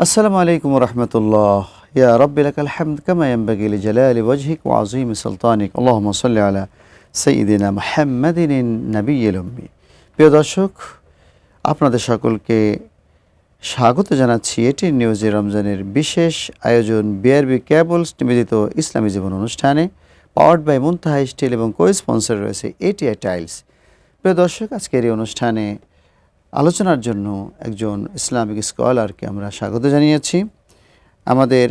আসসালামু আলাইকুম রহমতুল্লাহ। ইয়া রব্বি লাকাল হামদ কামা ইয়ানবাগি লিজালালি ওয়াজহিক ওয়া আযীমি সুলতানিক। আল্লাহুম্মা সাল্লি আলা সাইয়্যিদিনা মুহাম্মাদিন নাবিয়্যিল উম্মি। প্রিয় দর্শক, আপনাদের সকলকে স্বাগত জানাচ্ছি এটি নিউজে রমজানের বিশেষ আয়োজন বিআরবি কেবলস নিবেদিত ইসলামী জীবন অনুষ্ঠানে, পাওয়ার্ড বাই মুনতাহা স্টিল এবং কো-স্পন্সর রয়েছে এটিআই টাইলস। প্রিয় দর্শক, আজকের এই অনুষ্ঠানে আলোচনার জন্য একজন ইসলামিক স্কলারকে আমরা স্বাগত জানিয়েছি। আমাদের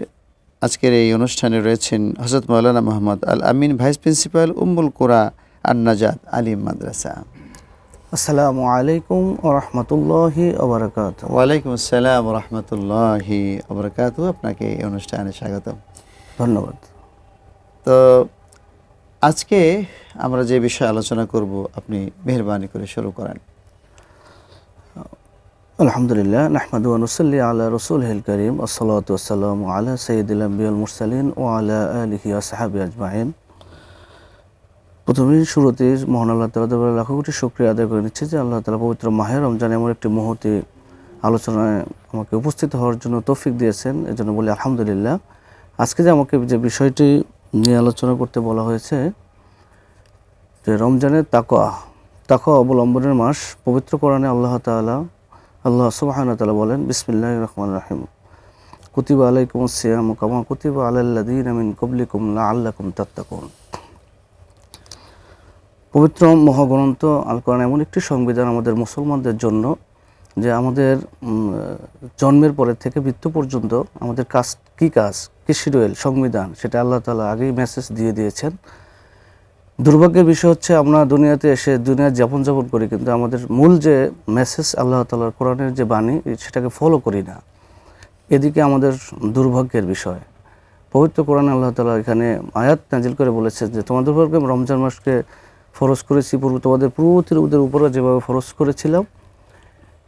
আজকের এই অনুষ্ঠানে রয়েছেন হযরত মাওলানা মোহাম্মদ আল আমিন, ভাইস প্রিন্সিপাল, উম্মুল কুরা আন নাজাত আলিম মাদ্রাসা। আসসালামু আলাইকুম ওয়া রাহমাতুল্লাহি ওয়া বারাকাতুহু। ওয়ালাইকুম আসসালাম ওয়া রাহমাতুল্লাহি ওয়া বারাকাতুহু। আপনাকে এই অনুষ্ঠানে স্বাগত। ধন্যবাদ। তো আজকে আমরা যে বিষয়ে আলোচনা করব, আপনি মেহেরবানি করে শুরু করেন। আলহামদুলিল্লাহ, নাহমাদু ওয়া নুসাল্লি আলা রাসূলিল কারীম, আসসালাতু ওয়াসসালামু আলা সাইয়্যিদিল আমবিয়াল মুরসালিন ওয়া আলা আলিহি ওয়া সাহবিহি আজমাইন। প্রথমেই শুরুতে মহান আল্লাহ তাআলার দরবারে লাখো কোটি শুকরিয়া আদায় করে নিচ্ছি যে আল্লাহ তাআলা পবিত্র মাহে রমজান এমন একটি মুহূর্তে আলোচনায় আমাকে উপস্থিত হওয়ার জন্য তৌফিক দিয়েছেন, এজন্য বলি আলহামদুলিল্লাহ। আজকে যে আমাকে যে বিষয়টি নিয়ে আলোচনা করতে বলা হয়েছে যে রমজানের তাকওয়া অবলম্বনের মাস। পবিত্র কোরআনে আল্লাহ সুবহানাহু ওয়া তাআলা বলেন, বিসমিল্লাহির রহমানির রহিম, কুতিবা আলাইকুমুস সিয়ামু কামা কুতিবা আলাল্লাযীনা মিন ক্বাবলিকুম লাআল্লাকুম তাত্তাকুন। পবিত্র মহাগ্রন্থ আল কোরআন এমন একটি সংবিধান আমাদের মুসলমানদের জন্য যে আমাদের জন্মের পরে থেকে মৃত্যু পর্যন্ত আমাদের কাজ কি শিডিউল সংবিধান, সেটা আল্লাহ তাআলা আগেই মেসেজ দিয়ে দিয়েছেন। দুর্ভাগ্যের বিষয় হচ্ছে আমরা দুনিয়াতে এসে দুনিয়ার যাপন করি, কিন্তু আমাদের মূল যে মেসেজ আল্লাহ তাআলার কোরআনের যে বাণী, সেটাকে ফলো করি না। এদিকে আমাদের দুর্ভাগ্যের বিষয়। পবিত্র কোরআনে আল্লাহ তাআলা এখানে আয়াত নাজিল করে বলেছেন যে তোমাদের উপর রমজান মাসকে ফরজ করেছি, তোমাদের পূর্ববর্তীদের উপরে যেভাবে ফরজ করেছিলাম,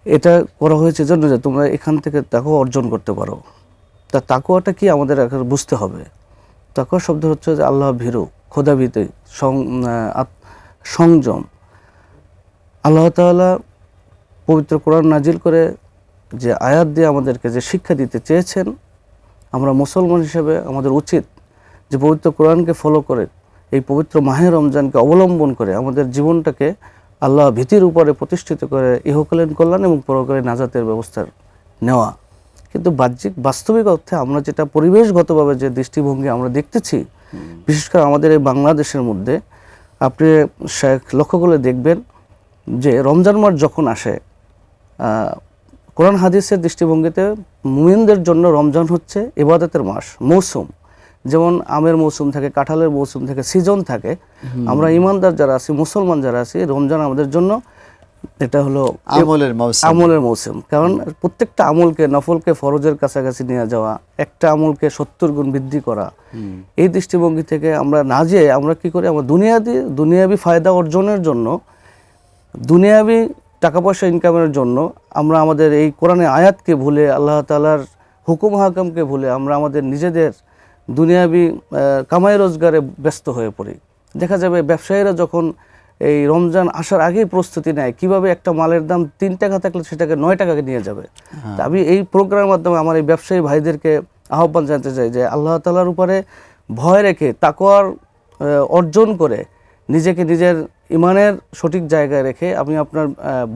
এটা করা হয়েছে জন্য যে তোমরা এখান থেকে তাকওয়া অর্জন করতে পারো। তা তাকওয়াটা কি আমাদের এখন বুঝতে হবে। তাকওয়া শব্দ হচ্ছে যে আল্লাহ ভীরু, খোদাভীতি, সংযম। আল্লাহ তাআলা পবিত্র কোরআন নাজিল করে যে আয়াত দিয়ে আমাদেরকে যে শিক্ষা দিতে চেয়েছেন, আমরা মুসলমান হিসেবে আমাদের উচিত যে পবিত্র কোরআনকে ফলো করে এই পবিত্র মাহে রমজানকে অবলম্বন করে আমাদের জীবনটাকে আল্লাহ ভীতির উপরে প্রতিষ্ঠিত করে ইহকালীন কল্যাণ এবং পরকালীন নাজাতের ব্যবস্থা নেওয়া। কিন্তু বাস্তবিক অর্থে আমরা যেটা পরিবেশগতভাবে যে দৃষ্টিভঙ্গি আমরা দেখতেছি, বিশেষ করে আমাদের এই বাংলাদেশের মধ্যে, আপনি লক্ষ্য করলে দেখবেন যে রমজান মাস যখন আসে, কোরআন হাদিসের দৃষ্টিভঙ্গিতে মুমিনদের জন্য রমজান হচ্ছে ইবাদতের মাস, মৌসুম। যেমন আমের মৌসুম থাকে, কাঁঠালের মৌসুম থাকে, সিজন থাকে। আমরা ইমানদার যারা আছি, মুসলমান যারা আছি, রমজান আমাদের জন্য এটা হলো আমলের মৌসুম। কারণ প্রত্যেকটা আমলকে, নফলকে ফরজের কাছাকাছি নিয়ে যাওয়া, একটা আমলকে 70 গুণ বৃদ্ধি করা, এই দৃষ্টিভঙ্গি থেকে আমরা না যেয়ে আমরা কি করি, আমরা দুনিয়াবি ফায়দা অর্জনের জন্য, দুনিয়াবি টাকা পয়সা ইনকামের জন্য আমরা আমাদের এই কোরআনের আয়াতকে ভুলে, আল্লাহ তাআলার হুকুম হাকামকে ভুলে আমরা আমাদের নিজেদের দুনিয়াবি কামাই রোজগারে ব্যস্ত হয়ে পড়ি। দেখা যাবে ব্যবসায়ীরা যখন এই রমজান আসার আগেই প্রস্তুতি নেয় কিভাবে একটা মালের দাম 3 টাকা থাকলে সেটাকে 9 টাকাকে নিয়ে যাবে। তা আমি এই প্রোগ্রামের মাধ্যমে আমার এই ব্যবসায়ী ভাইদেরকে আহ্বান জানাতে চাই যে আল্লাহ তাআলার উপরে ভয় রেখে তাকওয়ার অর্জন করে নিজেকে নিজের ইমানের সঠিক জায়গায় রেখে আমি আপনার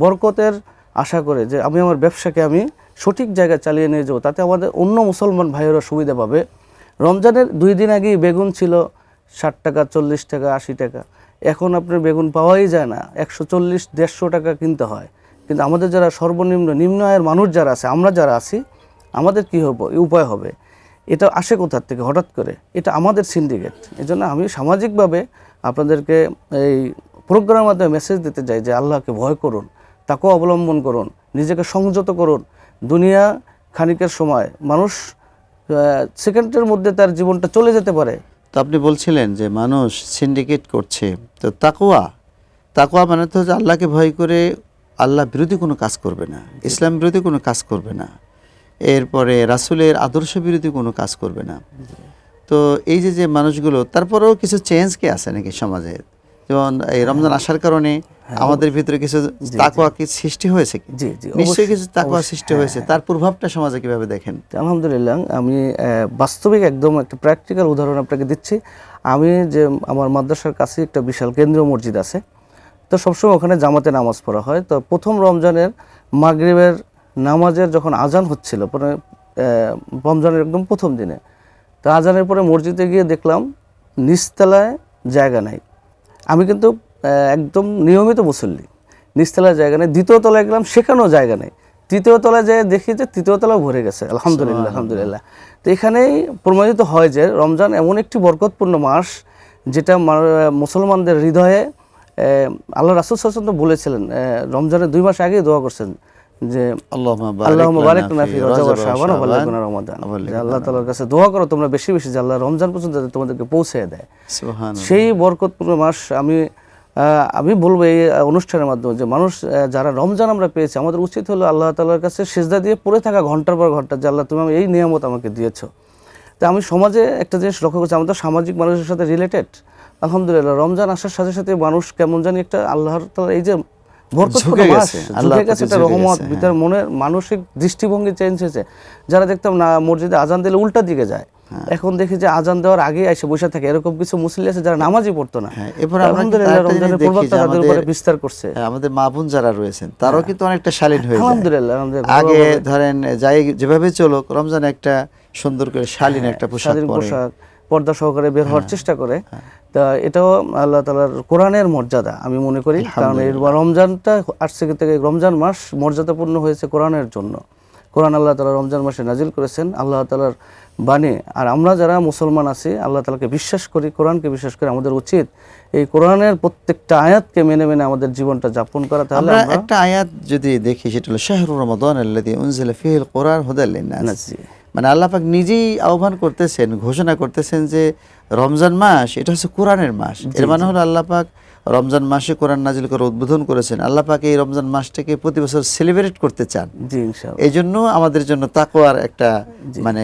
বরকতের আশা করে যে আমি আমার ব্যবসাকে আমি সঠিক জায়গায় চালিয়ে নিয়ে যাবো, তাতে আমাদের অন্য মুসলমান ভাইয়েরা সুবিধা পাবে। রমজানের 2 দিন আগেই বেগুন ছিল 60 টাকা, 40 টাকা, 80 টাকা। এখন আপনার বেগুন পাওয়াই যায় না, 140-150 টাকা কিনতে হয়। কিন্তু আমাদের যারা নিম্ন আয়ের মানুষ যারা আছে, আমরা যারা আছি, আমাদের কী উপায় হবে? এটা আসে কোথার থেকে হঠাৎ করে? এটা আমাদের সিন্ডিকেট। এই জন্য আমি সামাজিকভাবে আপনাদেরকে এই প্রোগ্রামের মাধ্যমে মেসেজ দিতে চাই যে আল্লাহকে ভয় করুন, তাকওয়া অবলম্বন করুন, নিজেকে সংযত করুন। দুনিয়া খানিকের সময়, মানুষ সেকেন্ডের মধ্যে তার জীবনটা চলে যেতে পারে। তো আপনি বলছিলেন যে মানুষ সিন্ডিকেট করছে, তো তাকওয়া মানে তো হচ্ছে আল্লাহকে ভয় করে আল্লাহ বিরোধী কোনো কাজ করবে না, ইসলাম বিরোধী কোনো কাজ করবে না, এরপরে রাসূলের আদর্শ বিরোধী কোনো কাজ করবে না। তো এই যে মানুষগুলো, তারপরেও কিছু চেঞ্জ কি আছে নাকি সমাজে? যেমন এই রমজান আসার কারণে আমাদের ভিতরে কিছু তাকওয়া কি সৃষ্টি হয়েছে কি? জি জি নিশ্চয়ই কিছু তাকওয়া সৃষ্টি হয়েছে, তার প্রভাবটা সমাজে কিভাবে দেখেন? আলহামদুলিল্লাহ, আমি বাস্তবিক একদম একটা প্র্যাকটিক্যাল উদাহরণ আপনাকে দিচ্ছি। আমি যে আমার মাদ্রাসার কাছে একটা বিশাল কেন্দ্রীয় মসজিদ আছে, তো সবসময় ওখানে জামাতে নামাজ পড়া হয়। তো প্রথম রমজানের মাগরিবের নামাজের যখন আজান হচ্ছিল, পরে রমজানের একদম প্রথম দিনে, তো আজানের পরে মসজিদে গিয়ে দেখলাম নিচতলায় জায়গা নাই। আমি কিন্তু একদম নিয়মিত মুসল্লি, নিচতলায় জায়গা নেই। দ্বিতীয় তলায় গেলাম, সেখানেও জায়গা নেই। তৃতীয় তলায় যেয়ে দেখি যে তৃতীয় তলাও ভরে গেছে। আলহামদুলিল্লাহ, আলহামদুলিল্লাহ। তো এখানেই প্রমাণিত হয় যে রমজান এমন একটি বরকতপূর্ণ মাস, যেটা মুসলমানদের হৃদয়ে, আল্লাহ রাসূল সাল্লাল্লাহু আলাইহি ওয়াসাল্লাম বলেছিলেন, রমজানের 2 মাস আগেই দোয়া করছেন যে আল্লাহুম্মা বারিক লানা ফি রজব ওয়া শাবান ওয়া বাল্লিগনা রমাদান, যে আল্লাহ তাআলার কাছে দোয়া করো তোমরা বেশি বেশি, যে আল্লাহ রমজান পর্যন্ত তোমাদেরকে পৌঁছে দেয়। সুবহানাল্লাহ। সেই বরকতপূর্ণ মাস আমি বলবো এই অনুষ্ঠানের মাধ্যমে যে মানুষ যারা রমজান আমরা পেয়েছি, আমাদের উচিত হলো আল্লাহ তাআলার কাছে সিজদা দিয়ে পড়ে থাকা ঘন্টার পর ঘন্টা, যে আল্লাহ তুমি এই নিয়ামত আমাকে দিয়েছো। তো আমি সমাজে একটা জিনিস লক্ষ্য করছি, আমাদের সামাজিক মানুষের সাথে রিলেটেড। আলহামদুলিল্লাহ, রমজান আসার সাথে সাথে মানুষ কেমন জানি একটা আল্লাহর তাআলার এই যে বরকতপূর্ণ মাস, ঝুঁকে গেছে একটা রহমত, ভিতর মনের মানসিক দৃষ্টিভঙ্গি চেঞ্জ হয়েছে। যারা দেখতাম না মসজিদে আজান দিলে উল্টা দিকে যায়, এখন দেখি যে আজান দেওয়ার আগে এসে বসে থাকে। এরকম কিছু মুসলিম আছে যারা নামাজই পড়তো না। আলহামদুলিল্লাহ, রমজানের প্রভাবটা তাদের উপরে বিস্তার করছে। আমাদের মা বোন যারা রয়েছেন তারাও কিন্তু অনেকটা শালীন হয়ে যায়। আলহামদুলিল্লাহ, আগে ধরেন যাই যেভাবে চলুক, রমজানে একটা সুন্দর করে শালীন একটা পোশাক পরে, পর্দা সহকারে বের হওয়ার চেষ্টা করে। তা এটাও আল্লাহ তাআলার কোরআনের মর্যাদা আমি মনে করি। কারণ এই রমজানটা আসছে থেকে, রমজান মাস মর্যাদাপূর্ণ হয়েছে কোরআনের জন্য। কোরআন আল্লাহ তাআলা রমজান মাসে নাজিল করেছেন, আল্লাহ তাআলার বাণী। আর আমরা যারা মুসলমান আছি, আল্লাহ তাআলাকে বিশ্বাস করি, কোরআনকে বিশ্বাস করি, আমাদের উচিত এই কোরআনের প্রত্যেকটা আয়াতকে মেনে মেনে আমাদের জীবনটা যাপন করা। তাহলে আমরা একটা আয়াত যদি দেখি, সেটা হলো শাহরু রমাদান আল্লাযী উনজিলা ফীহিল কুরআন হুদাল লিন-নাস। মানে আল্লাহ পাক নিজেই আহ্বান করতেছেন, ঘোষণা করতেছেন যে রমজান মাস এটা হচ্ছে কোরআনের মাস। এর মানে হলো আল্লাহ পাক রমজান মাসে কোরআন নাজিল করে উদ্বোধন করেছেন। আল্লাহ পাক এই রমজান মাসটাকে প্রতি বছর সেলিব্রেট করতে চান। জি, ইনশাআল্লাহ। এই জন্য আমাদের জন্য তাকওয়ার একটা মানে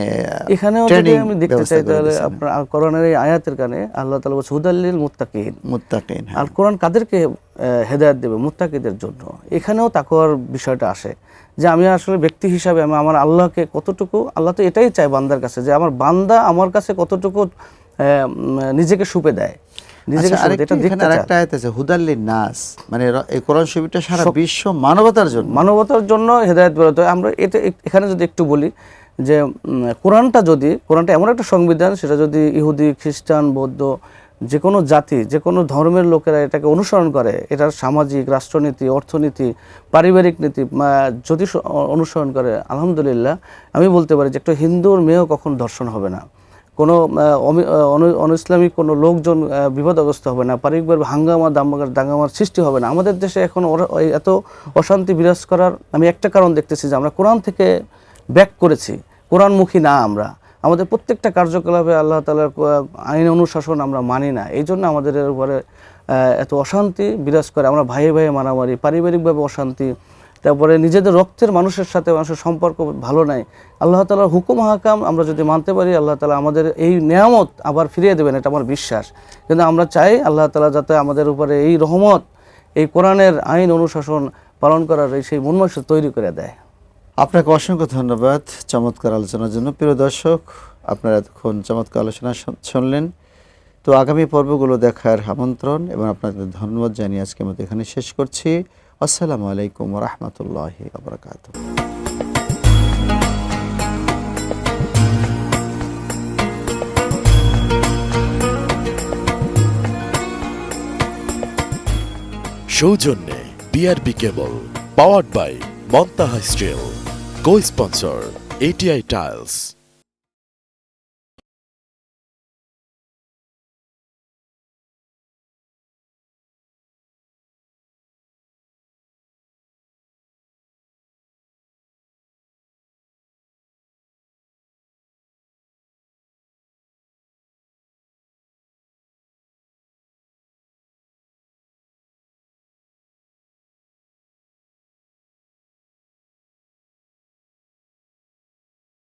এখানেও যদি আমি দেখতে চাই, তাহলে আপনার কোরআনের এই আয়াতের কারণে আল্লাহ তাআলা বলেছেন হুদাল লিল মুত্তাকিন। মুত্তাকিন, আর কোরআন কাদেরকে হেদায়েত দেবে? মুত্তাকিদের জন্য। এখানেও তাকওয়ার বিষয়টা আসে, যে আমি আসলে ব্যক্তি হিসাবে আমি আমার আল্লাহকে কতটুকু, আল্লাহ তো এটাই চায় বান্দার কাছে, যে আমার বান্দা আমার কাছে কতটুকু নিজেকে সুপে দেয়, নিজেকে সুপে দেয়। এটা দেখতে চায়। আরেকটা আয়াত আছে হুদাল লিন-নাস, মানে এই কোরআন শরীফটা সারা বিশ্ব মানবতার জন্য, মানবতার জন্য হেদায়েত বেরোতে হয়। আমরা এটা এখানে যদি একটু বলি যে কোরআনটা এমন একটা সংবিধান, সেটা যদি ইহুদি, খ্রিস্টান, বৌদ্ধ, যে কোনো জাতি, যে কোনো ধর্মের লোকেরা এটাকে অনুসরণ করে, এটার সামাজিক, রাষ্ট্রনীতি, অর্থনীতি, পারিবারিক নীতি যদি অনুসরণ করে, আলহামদুলিল্লাহ আমি বলতে পারি যে একটা হিন্দুর মেয়েও কখনো ধর্ষণ হবে না, কোনো অনইসলামিক কোনো লোকজন বিপদগ্রস্ত হবে না, পারিবারিকভাবে দাঙ্গামার সৃষ্টি হবে না। আমাদের দেশে এখন এত অশান্তি বিরাজ করার আমি একটা কারণ দেখতেছি, যে আমরা কোরআন থেকে ব্যাক করেছি, কোরআনমুখী না আমরা। আমাদের প্রত্যেকটা কার্যকলাপে আল্লাহ তাআলার আইন অনুশাসন আমরা মানি না। এই জন্য আমাদের উপরে এত অশান্তি বিরাজ করে। আমরা ভাইয়ে ভাইয়ে মারামারি, পারিবারিকভাবে অশান্তি, তারপরে নিজেদের রক্তের মানুষের সাথে মানুষের সম্পর্ক ভালো নাই। আল্লাহ তাআলার হুকুম হাকাম আমরা যদি মানতে পারি, আল্লাহ তাআলা আমাদের এই নেয়ামত আবার ফিরিয়ে দেবেন, এটা আমার বিশ্বাস। কিন্তু আমরা চাই আল্লাহ তাআলা যাতে আমাদের উপরে এই রহমত, এই কোরআনের আইন অনুশাসন পালন করার সেই মন মানসিকতা তৈরি করে দেয়। আপনাকে অসংখ্য ধন্যবাদ চমৎকার আলোচনার জন্য। প্রিয় দর্শক, আপনারা এতক্ষণ চমৎকার আলোচনা শুনলেন। তো আগামী পর্বগুলো দেখার আমন্ত্রণ এবং আপনাদের ধন্যবাদ জানিয়ে আজকের মতো এখানে শেষ করছি। আসসালামু আলাইকুম ওয়া রাহমাতুল্লাহি ওয়া বারাকাতুহু। সৌজন্যে BRB cable, powered by Montaha steel, co sponsor ATI tiles.